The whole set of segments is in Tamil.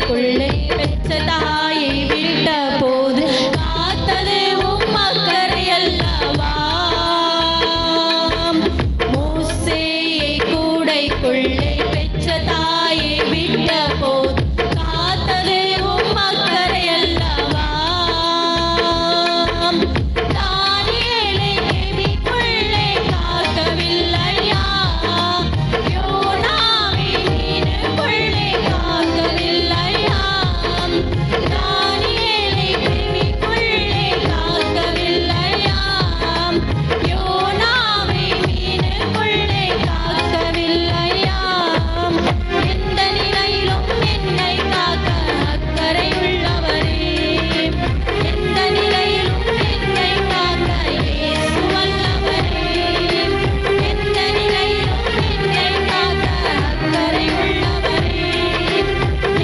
கூடைக்குள்ளே பெற்ற தாயை விட்ட போது காத்தது உம் அக்கறை அல்லவா. மோசேயை கூடைக்குள்ளே பெற்ற தாயை விட்ட போது காத்தது உம் அக்கறை அல்லவா. தானியேலை கெபிக்குள்ளே காக்கவில்லையா. யோனாவை மீனுக்குள்ளே காக்கவில்லையா. தானியேலை கெபிக்குள்ளே காக்கவில்லையா. யோனாவை மீனுக்குள்ளே காக்கவில்லையா. எந்த நிலையிலும் என்னை காக்க அக்கறை உள்ளவரே. எந்த நிலையிலும் என்னை காக்க இயேசு வல்லவரே. எந்த நிலையிலும் என்னை காக்க அக்கறை உள்ளவரே.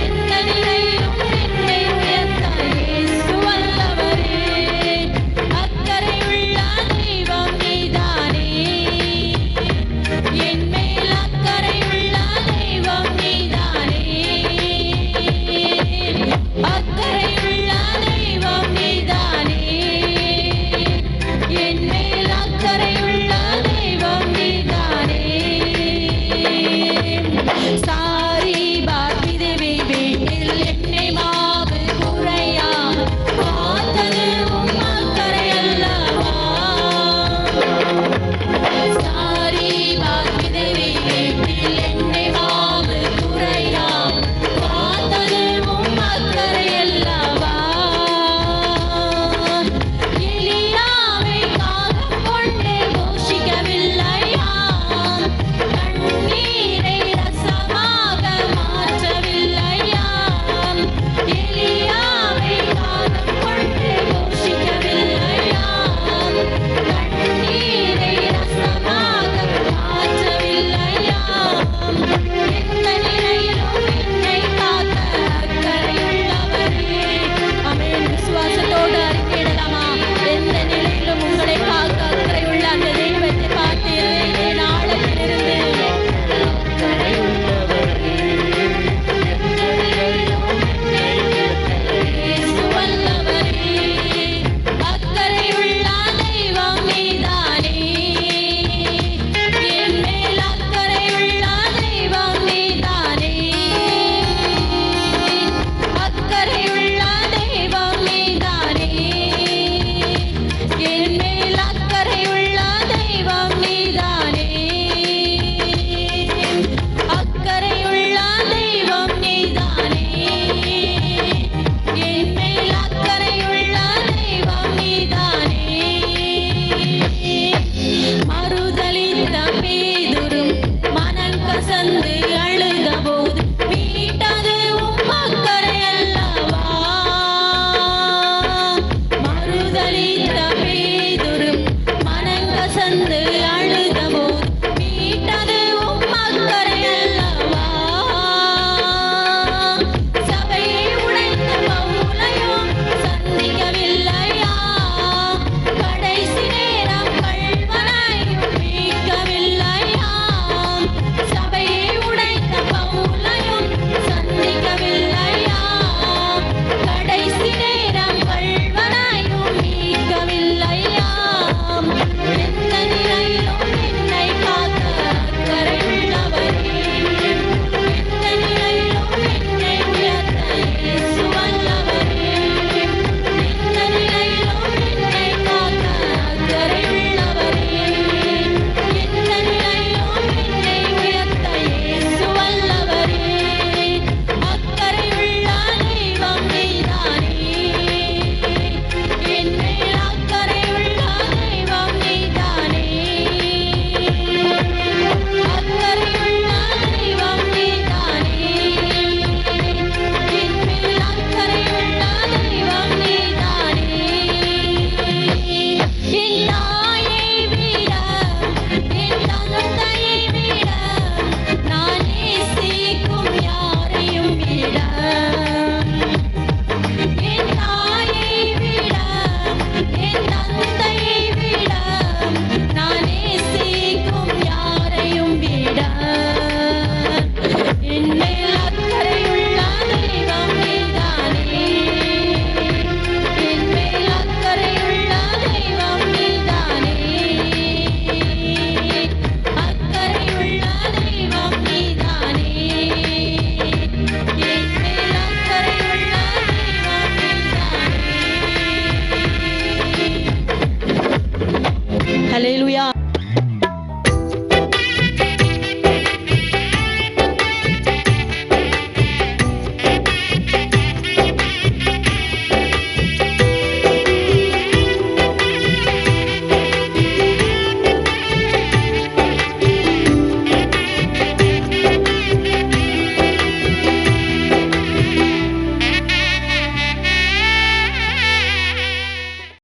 எந்த நிலையிலும் என்னை உயர்த்த இயேசு வல்லவரே. அக்கறையுள்ள தெய்வம் நீதானே. என் மேல் அக்கறையுள்ள தெய்வம் நீதானே. அக்கறையுள்ள தெய்வம் நீதானே. என் மேல் அக்கறையுள்ள தெய்வம் நீதானே. சாரி பார் விதவை வீட்டில் என்னை